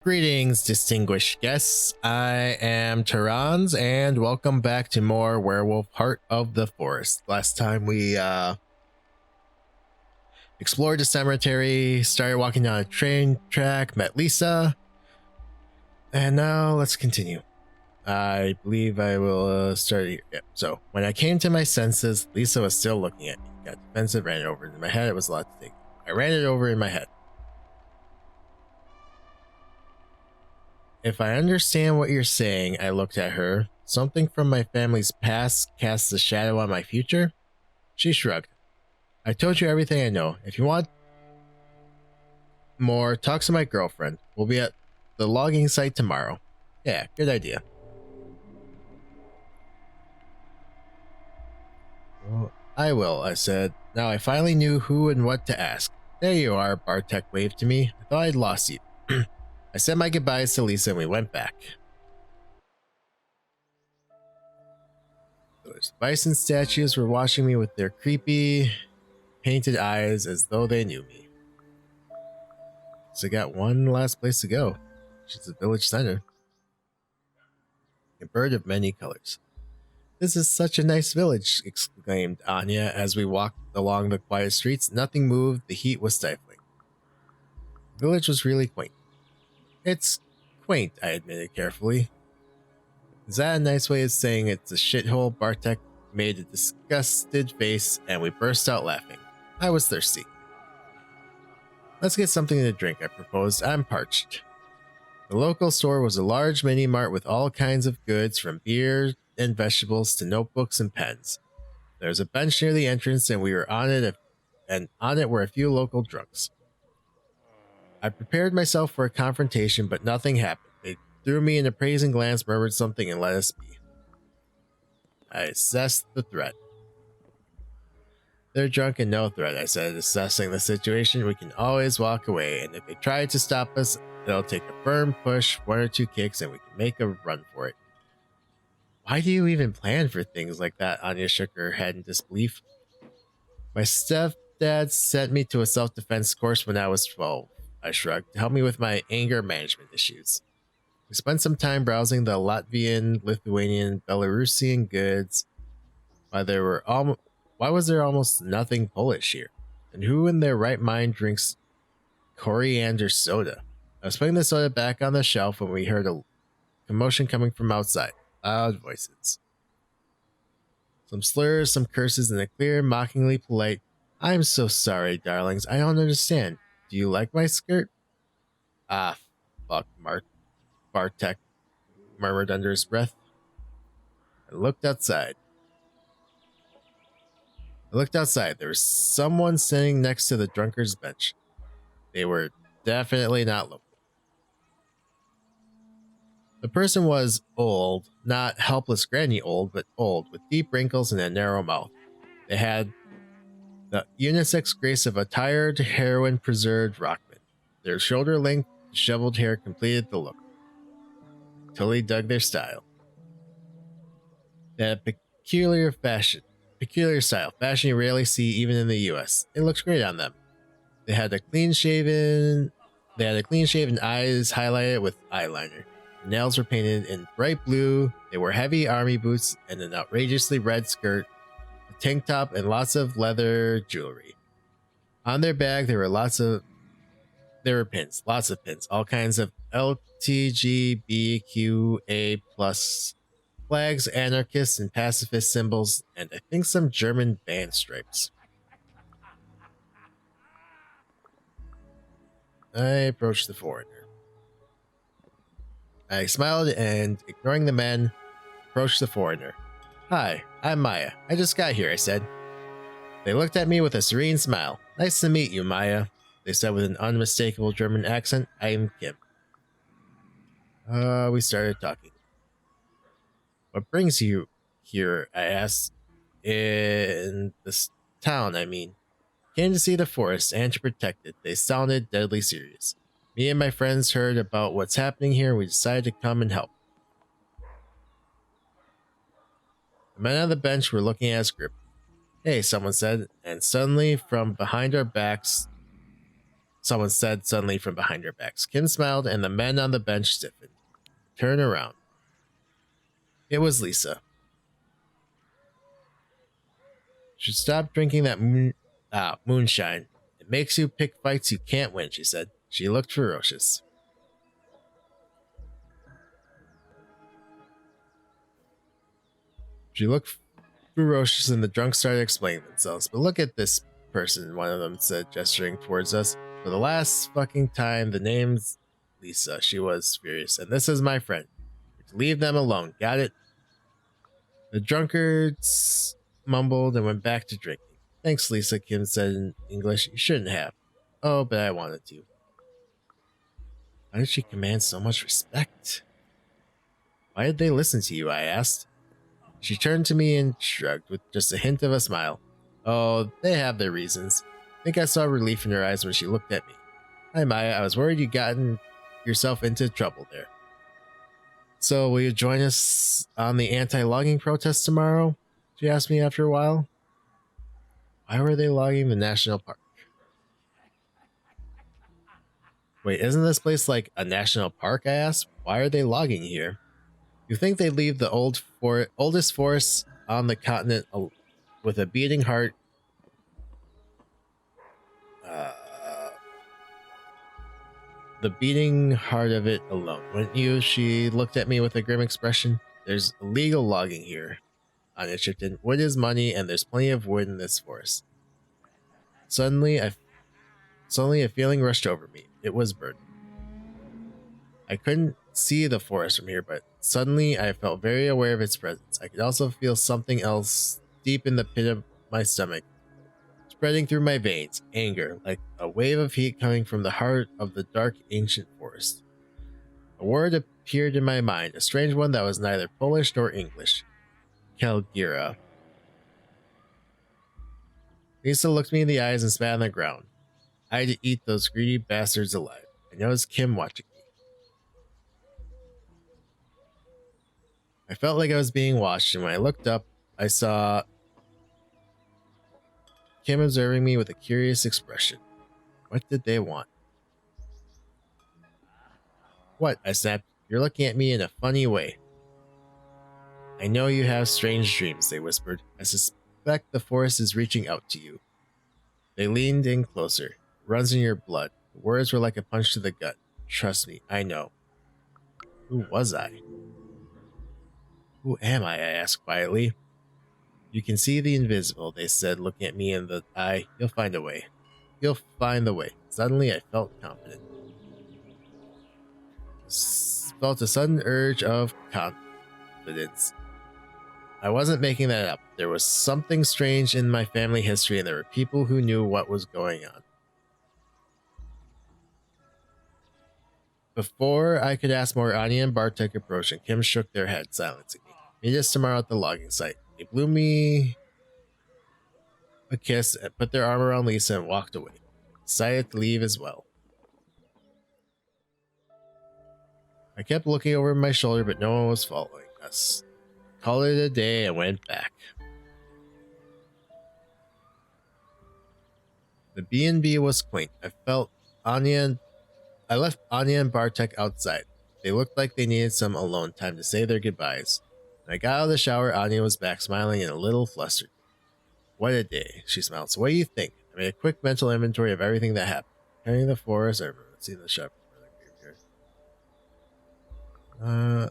Greetings, distinguished guests. I am Teranz, and welcome back to more Werewolf Heart of the Forest. Last time we explored the cemetery, started walking down a train track, met Lisa, and now let's continue. I believe I will start here. Yep. So, when I came to my senses, Lisa was still looking at me. Got defensive, ran it over in my head. It was a lot to take. I ran it over in my head. If I understand what you're saying, I looked at her. Something from my family's past casts a shadow on my future? She shrugged. I told you everything I know. If you want more, talk to my girlfriend. We'll be at the logging site tomorrow. Yeah, good idea. Well, I will, I said. Now I finally knew who and what to ask. There you are, Bartek waved to me. I thought I'd lost you. I said my goodbyes to Lisa and we went back. Those bison statues were watching me with their creepy, painted eyes as though they knew me. So I got one last place to go, which is the village center. A bird of many colors. This is such a nice village, exclaimed Anya as we walked along the quiet streets. Nothing moved, the heat was stifling. The village was really quaint. It's quaint, I admitted carefully. Is that a nice way of saying it's a shithole? Bartek made a disgusted face and we burst out laughing. I was thirsty. Let's get something to drink, I proposed. I'm parched. The local store was a large mini mart with all kinds of goods, from beer and vegetables to notebooks and pens. There was a bench near the entrance and we were on it, and on it were a few local drunks. I prepared myself for a confrontation, but nothing happened. They threw me an appraising glance, murmured something, and let us be. I assessed the threat. They're drunk and no threat, I said, assessing the situation. We can always walk away, and if they try to stop us, they'll take a firm push, one or two kicks, and we can make a run for it. Why do you even plan for things like that? Anya shook her head in disbelief. My stepdad sent me to a self-defense course when I was 12. I shrugged, to help me with my anger management issues. We spent some time browsing the Latvian, Lithuanian, Belarusian goods. Why was there almost nothing Polish here? And who in their right mind drinks coriander soda? I was putting the soda back on the shelf when we heard a commotion coming from outside. Loud voices. Some slurs, some curses, and a clear, mockingly polite, "I'm so sorry, darlings. I don't understand. Do you like my skirt?" Ah, fuck, Bartek murmured under his breath. I looked outside. There was someone sitting next to the drunkard's bench. They were definitely not local. The person was old, not helpless granny old, but old, with deep wrinkles and a narrow mouth. They had the unisex grace of a tired, heroin-preserved rockman. Their shoulder-length, disheveled hair completed the look. Totally dug their style. They had a peculiar style, fashion you rarely see even in the US. It looks great on them. They had clean shaven eyes highlighted with eyeliner. Their nails were painted in bright blue. They wore heavy army boots and an outrageously red skirt, a tank top, and lots of leather jewelry. On their bag, there were pins, lots of pins, all kinds of LGBTQA+ flags, anarchist and pacifist symbols, and I think some German band stripes. I approached the foreigner. I smiled and, ignoring the men, approached the foreigner. "Hi, I'm Maia. I just got here," I said. They looked at me with a serene smile. "Nice to meet you, Maia," they said with an unmistakable German accent. "I'm Kim." We started talking. "What brings you here?" I asked. "In this town, I mean." "Came to see the forest and to protect it." They sounded deadly serious. "Me and my friends heard about what's happening here and we decided to come and help." The men on the bench were looking at us group. "Hey," someone said, and suddenly from behind our backs, someone said suddenly from behind her backs. Kim smiled, and the men on the bench stiffened. Turn around. It was Lisa. Should stop drinking that moonshine. It makes you pick fights you can't win, she said. She looked ferocious. She looked ferocious, and the drunks started explaining themselves. But look at this person, one of them said, gesturing towards us. For the last fucking time, the name's Lisa. She was furious. And this is my friend. Leave them alone. Got it? The drunkards mumbled and went back to drinking. Thanks, Lisa, Kim said in English. You shouldn't have. Oh, but I wanted to. Why did she command so much respect? Why did they listen to you? I asked. She turned to me and shrugged with just a hint of a smile. Oh, they have their reasons. I think I saw relief in her eyes when she looked at me. Hi, Maya. I was worried you'd gotten yourself into trouble there. So, will you join us on the anti-logging protest tomorrow? She asked me after a while. Why were they logging the national park? Wait, isn't this place like a national park? I asked. Why are they logging here? You think they'd leave the oldest forest on the continent with a beating heart? The beating heart of it alone, wouldn't you? She looked at me with a grim expression. There's illegal logging here. Anya chipped in. Wood is money, and there's plenty of wood in this forest. Suddenly a feeling rushed over me. It was burden. I couldn't see the forest from here, but suddenly I felt very aware of its presence. I could also feel something else deep in the pit of my stomach, spreading through my veins. Anger, like a wave of heat coming from the heart of the dark ancient forest. A word appeared in my mind, a strange one that was neither Polish nor English. Kelgira. Lisa looked me in the eyes and spat on the ground. I had to eat those greedy bastards alive. I noticed Kim watching me. I felt like I was being watched, and when I looked up, I saw Kim observing me with a curious expression. What did they want? What? I snapped. You're looking at me in a funny way. I know you have strange dreams, they whispered. I suspect the forest is reaching out to you. They leaned in closer. It runs in your blood. The words were like a punch to the gut. Trust me, I know. Who was I? Who am I asked quietly. You can see the invisible, they said, looking at me in the eye. You'll find a way. You'll find the way. Suddenly, I felt confident. Felt a sudden urge of confidence. I wasn't making that up. There was something strange in my family history, and there were people who knew what was going on. Before I could ask more, Anya and Bartek approached, and Kim shook their head, silencing me. Meet us tomorrow at the logging site. They blew me a kiss and put their arm around Lisa and walked away. Decided to leave as well. I kept looking over my shoulder, but no one was following us. Called it a day and went back. The B&B was quaint. I left Anya and Bartek outside. They looked like they needed some alone time to say their goodbyes. When I got out of the shower, Anya was back smiling and a little flustered. What a day, she smiled. So what do you think? I made a quick mental inventory of everything that happened. Carrying the forest, I remember seeing the shop. I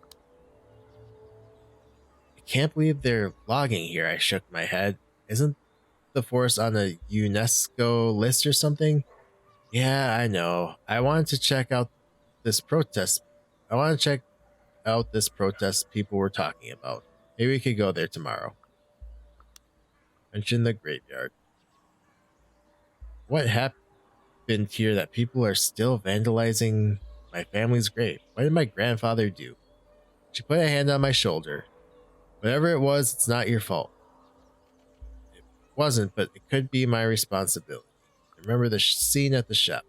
can't believe they're logging here. I shook my head. Isn't the forest on a UNESCO list or something? Yeah, I know. I wanted to check out this protest. People were talking about. Maybe we could go there tomorrow. Mention the graveyard. What happened here that people are still vandalizing my family's grave? What did my grandfather do? She put a hand on my shoulder. Whatever it was, it's not your fault. It wasn't, but it could be my responsibility. Remember the scene at the shop.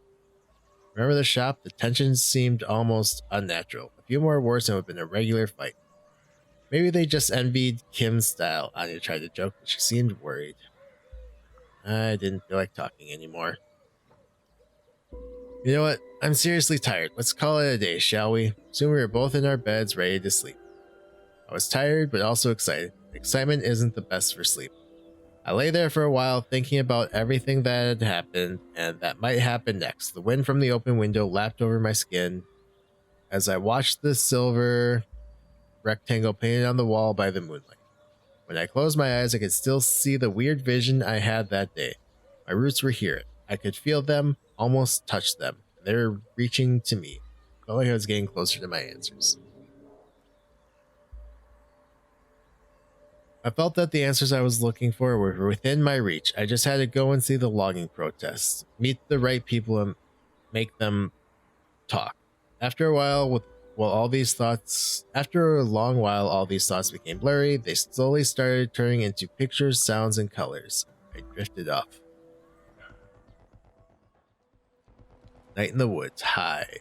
Remember the shop? The tension seemed almost unnatural. A few more words and it would have been a regular fight. Maybe they just envied Kim's style. Anya tried to joke, but she seemed worried. I didn't feel like talking anymore. You know what? I'm seriously tired. Let's call it a day, shall we? Soon we were both in our beds, ready to sleep. I was tired, but also excited. Excitement isn't the best for sleep. I lay there for a while, thinking about everything that had happened and that might happen next. The wind from the open window lapped over my skin as I watched the silver rectangle painted on the wall by the moonlight. When I closed my eyes, I could still see the weird vision I had that day. My roots were here. I could feel them, almost touch them. They were reaching to me. I felt like I was getting closer to my answers. I felt that the answers I was looking for were within my reach. I just had to go and see the logging protests, meet the right people, and make them talk. After a long while, all these thoughts became blurry. They slowly started turning into pictures, sounds, and colors. I drifted off. Night in the woods, high.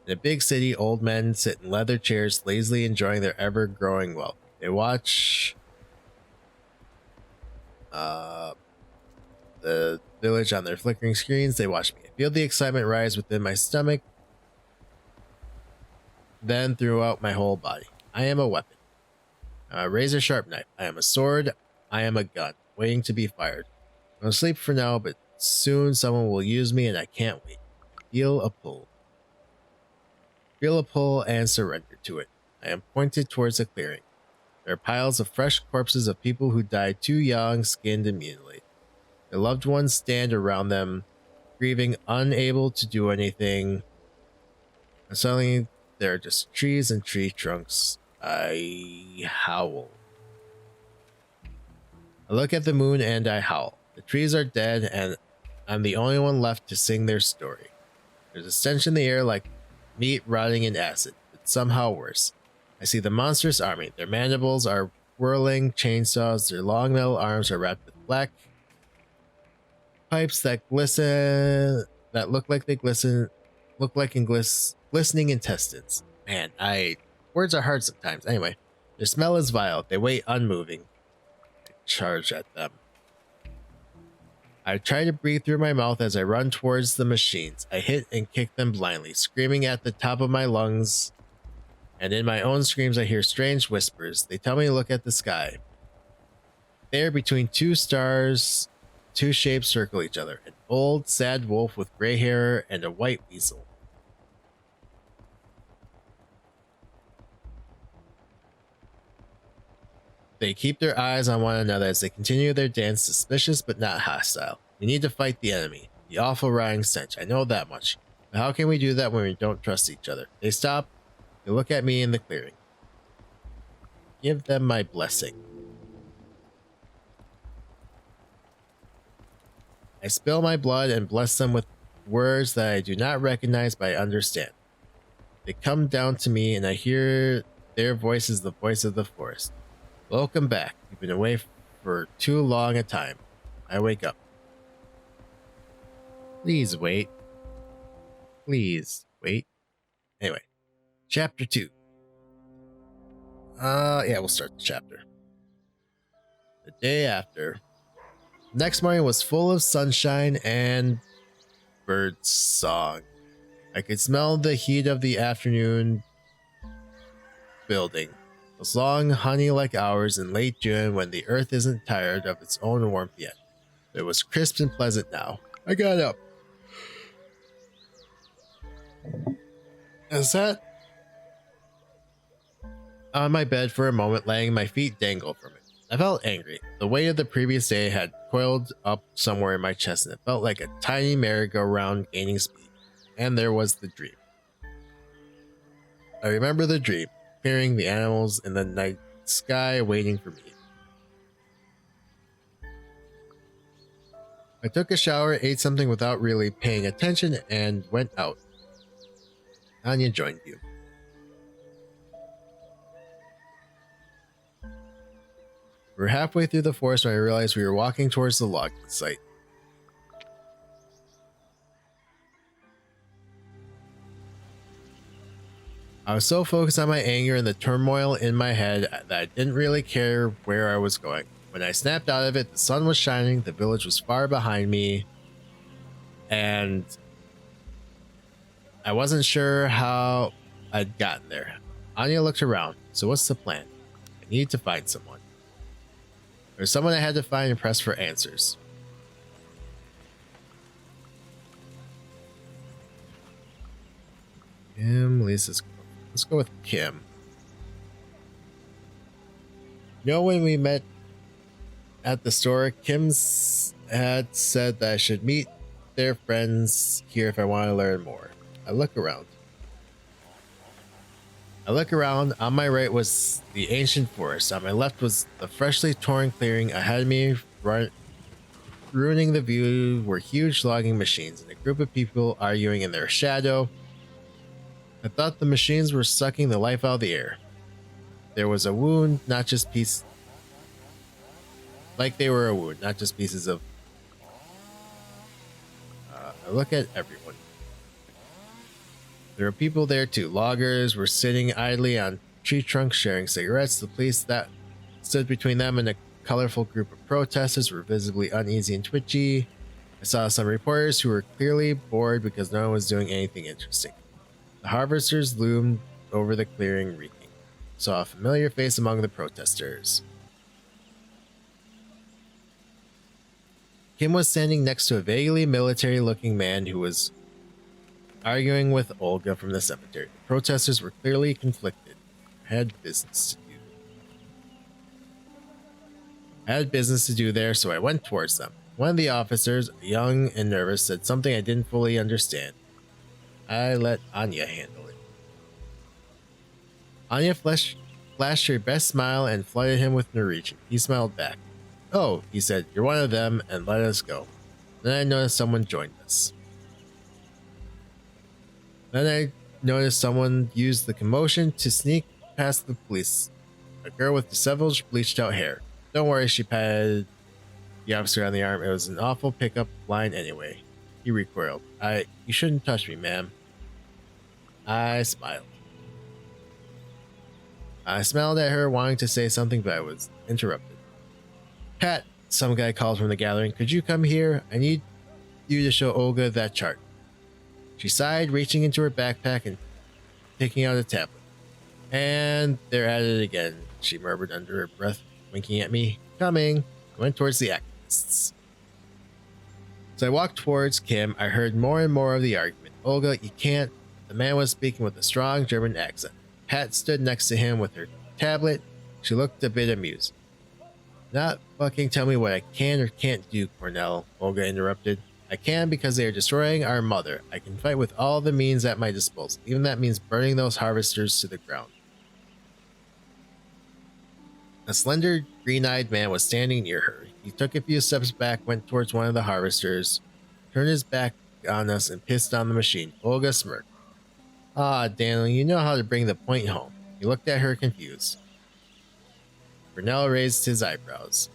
In a big city, old men sit in leather chairs, lazily enjoying their ever-growing wealth. They watch the village on their flickering screens. They watch me. I feel the excitement rise within my stomach, then throughout my whole body. I am a weapon. A razor-sharp knife. I am a sword. I am a gun, waiting to be fired. I'm asleep for now, but soon someone will use me and I can't wait. Feel a pull. Feel a pull and surrender to it. I am pointed towards a clearing. There are piles of fresh corpses of people who died too young, skinned and mutilated. Their loved ones stand around them, grieving, unable to do anything. And suddenly, there are just trees and tree trunks. I howl. I look at the moon and I howl. The trees are dead and I'm the only one left to sing their story. There's a stench in the air like meat rotting in acid, but somehow worse. I see the monstrous army. Their mandibles are whirling chainsaws. Their long metal arms are wrapped with black pipes that glistening intestines. Man, words are hard sometimes. Anyway, their smell is vile. They wait unmoving. I charge at them. I try to breathe through my mouth as I run towards the machines. I hit and kick them blindly, screaming at the top of my lungs. And in my own screams, I hear strange whispers. They tell me to look at the sky. There, between two stars, two shapes circle each other. An old, sad wolf with gray hair and a white weasel. They keep their eyes on one another as they continue their dance, suspicious but not hostile. We need to fight the enemy. The awful rotting stench. I know that much. But how can we do that when we don't trust each other? They stop. They look at me in the clearing. Give them my blessing. I spill my blood and bless them with words that I do not recognize but I understand. They come down to me and I hear their voice is the voice of the forest. Welcome back. You've been away for too long a time. I wake up. Please wait. Please wait. Anyway. Chapter 2. Yeah, we'll start the chapter. The day after. Next morning was full of sunshine and bird song. I could smell the heat of the afternoon building. Those long, honey-like hours in late June when the earth isn't tired of its own warmth yet. It was crisp and pleasant now. I got up. I sat on my bed for a moment, letting my feet dangle from it. I felt angry. The weight of the previous day had coiled up somewhere in my chest, and it felt like a tiny merry-go-round gaining speed. And there was the dream. I remember the dream, hearing the animals in the night sky waiting for me. I took a shower, ate something without really paying attention, and went out. Anya joined you. We were halfway through the forest when I realized we were walking towards the logging site. I was so focused on my anger and the turmoil in my head that I didn't really care where I was going. When I snapped out of it, the sun was shining, the village was far behind me, and I wasn't sure how I'd gotten there. Anya looked around. So what's the plan? I need to find someone. There's someone I had to find and press for answers. Kim, Lisa's. Let's go with Kim. You know, when we met at the store, Kim's had said that I should meet their friends here if I want to learn more. I look around. On my right was the ancient forest. On my left was the freshly torn clearing. Ahead of me, ruining the view, were huge logging machines and a group of people arguing in their shadow. I thought the machines were sucking the life out of the air. There was a wound, not just pieces. Like they were a wound, not just pieces of. I look at everyone. There were people there too. Loggers were sitting idly on tree trunks sharing cigarettes. The police that stood between them and a colorful group of protesters were visibly uneasy and twitchy. I saw some reporters who were clearly bored because no one was doing anything interesting. The harvesters loomed over the clearing reeking. Saw a familiar face among the protesters. Kim was standing next to a vaguely military-looking man who was arguing with Olga from the cemetery. The protesters were clearly conflicted. Had business to do there, so I went towards them. One of the officers, young and nervous, said something I didn't fully understand. I let Anya handle it. Anya flashed her best smile and flooded him with Norwegian. He smiled back. Oh, he said, you're one of them, and let us go. Then I noticed someone joined us. Used the commotion to sneak past the police. A girl with disheveled, bleached out hair. Don't worry, she patted the officer on the arm. It was an awful pickup line anyway. He recoiled. You shouldn't touch me, ma'am. I smiled. I smiled at her, wanting to say something, but I was interrupted. Pat, some guy called from the gathering. Could you come here? I need you to show Olga that chart. She sighed, reaching into her backpack and taking out a tablet. And they're at it again, she murmured under her breath, winking at me. Coming. I went towards the activists. As I walked towards Kim, I heard more and more of the argument. Olga, you can't. The man was speaking with a strong German accent. Pat stood next to him with her tablet. She looked a bit amused. Not fucking tell me what I can or can't do, Cornell, Olga interrupted. I can because they are destroying our mother. I can fight with all the means at my disposal. Even that means burning those harvesters to the ground. A slender, green-eyed man was standing near her. He took a few steps back, went towards one of the harvesters, turned his back on us, and pissed on the machine. Olga smirked. Ah, Daniel, you know how to bring the point home. He looked at her confused. Cornell raised his eyebrows.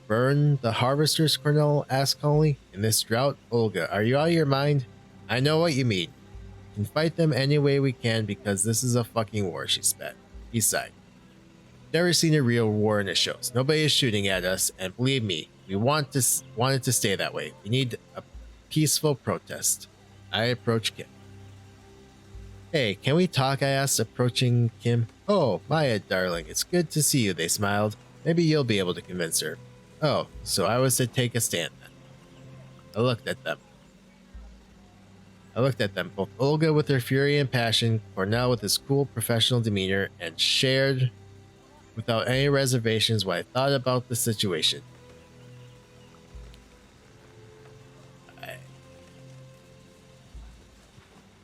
Burn the harvesters? Cornell asked calmly. In this drought? Olga, are you out of your mind? I know what you mean. We can fight them any way we can because this is a fucking war, she spat. He sighed. Never seen a real war in the shows. Nobody is shooting at us, and believe me, we want it to stay that way. We need a peaceful protest. I approached Kim. Hey, can we talk? I asked, approaching Kim. Oh, Maia, darling, it's good to see you, they smiled. Maybe you'll be able to convince her. Oh, so I was to take a stand then. I looked at them, both Olga with her fury and passion, Cornell with his cool professional demeanor, and shared without any reservations what I thought about the situation.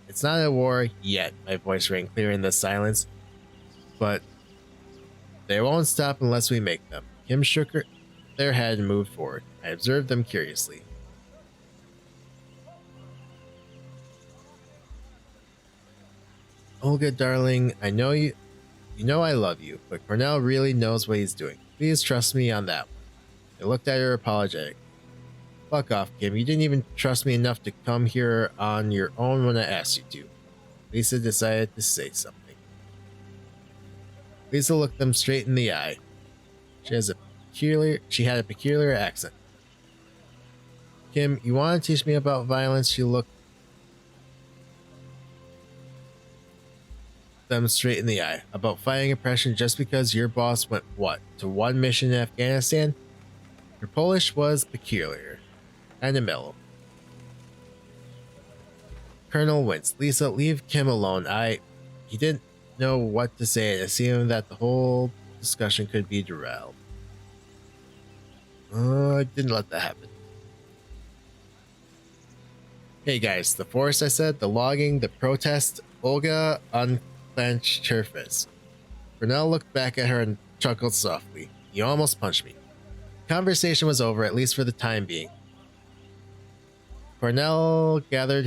It's not a war yet, my voice rang clear in the silence, but they won't stop unless we make them. Kim shook their head and moved forward. I observed them curiously. Olga, darling, I know you know I love you, but Cornell really knows what he's doing. Please trust me on that one. I looked at her apologetic. Fuck off, Kim. You didn't even trust me enough to come here on your own when I asked you to. Lisa decided to say something. Lisa looked them straight in the eye. She had a peculiar accent. Kim, you want to teach me about violence? She looked them straight in the eye about fighting oppression just because your boss went, what, to one mission in Afghanistan? Your Polish was peculiar. Kinda mellow. Colonel winced. Lisa, leave Kim alone. He didn't know what to say. It seemed that the whole discussion could be derailed. I didn't let that happen. Hey guys, the forest, I said, the logging, the protest. Olga unclenched her fist. Cornell looked back at her and chuckled softly. You almost punched me. The conversation was over, at least for the time being. Cornell together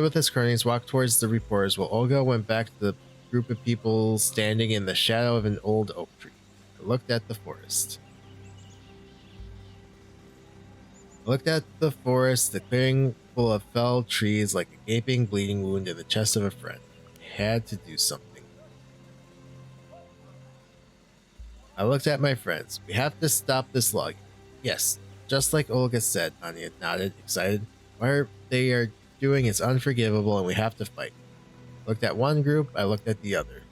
with his cronies, walked towards the reporters while Olga went back to the group of people standing in the shadow of an old oak tree. I looked at the forest. The clearing full of felled trees like a gaping, bleeding wound in the chest of a friend. I had to do something. I looked at my friends. We have to stop this logging. Yes, just like Olga said, Anya nodded, excited. What they are doing is unforgivable and we have to fight. Looked at one group, I looked at the other.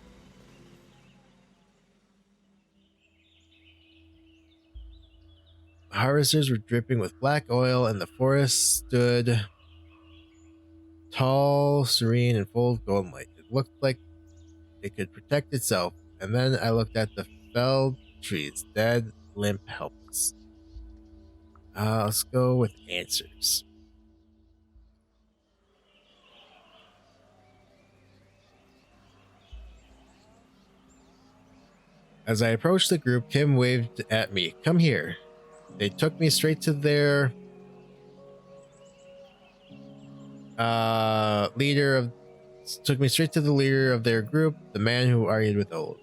Harvesters were dripping with black oil and the forest stood tall, serene, and full of golden light. It looked like it could protect itself, and then I looked at the felled trees, dead, limp, helpless. Let's go with answers. As I approached the group, Kim waved at me. Come here. They took me straight to their leader of their group, the man who argued with Old.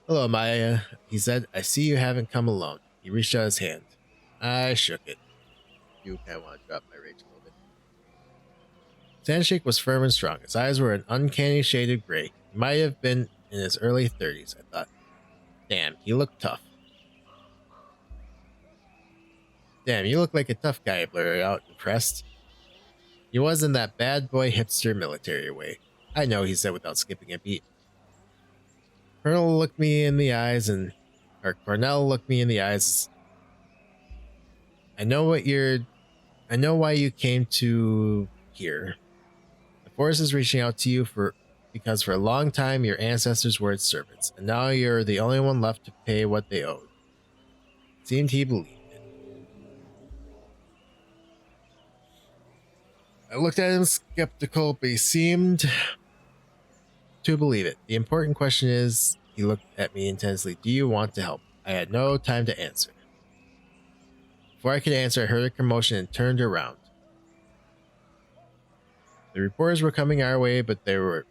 Hello, Maia, he said. I see you haven't come alone. He reached out his hand. I shook it. You kind of want to drop my rage a little bit. His handshake was firm and strong. His eyes were an uncanny shade of gray. He might have been in his early 30s, I thought. Damn, he looked tough. Damn, you look like a tough guy, I blurted out, impressed. He was in that bad boy hipster military way. I know, he said without skipping a beat. Cornell looked me in the eyes. I know why you came to here. The force is reaching out to you because for a long time your ancestors were its servants, and now you're the only one left to pay what they owed. It seemed he believed. I looked at him skeptical, but he seemed to believe it. The important question is, he looked at me intensely, do you want to help? I had no time to answer. Before I could answer, I heard a commotion and turned around. The reporters were coming our way, but they were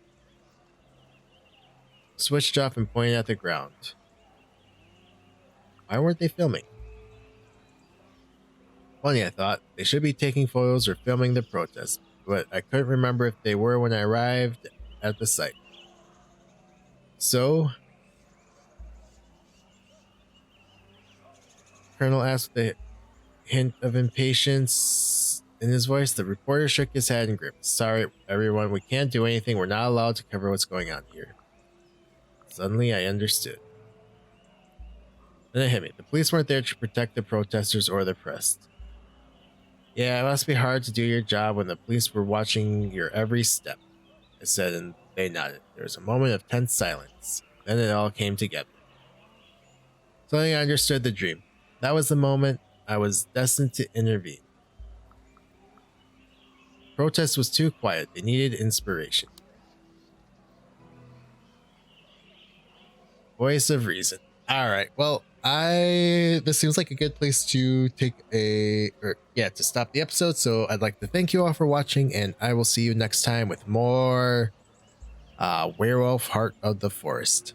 switched off and pointed at the ground. Why weren't they filming? Funny, I thought. They should be taking photos or filming the protest, but I couldn't remember if they were when I arrived at the site. So, Colonel asked with a hint of impatience in his voice. The reporter shook his head and gripped. Sorry, everyone, we can't do anything. We're not allowed to cover what's going on here. Suddenly, I understood. Then it hit me. The police weren't there to protect the protesters or the press. Yeah, it must be hard to do your job when the police were watching your every step, I said, and they nodded. There was a moment of tense silence. Then it all came together. Suddenly I understood the dream. That was the moment I was destined to intervene. Protest was too quiet. They needed inspiration. Voice of reason. All right. Well, this seems like a good place to to stop the episode. So I'd like to thank you all for watching, and I will see you next time with more Werewolf Heart of the Forest.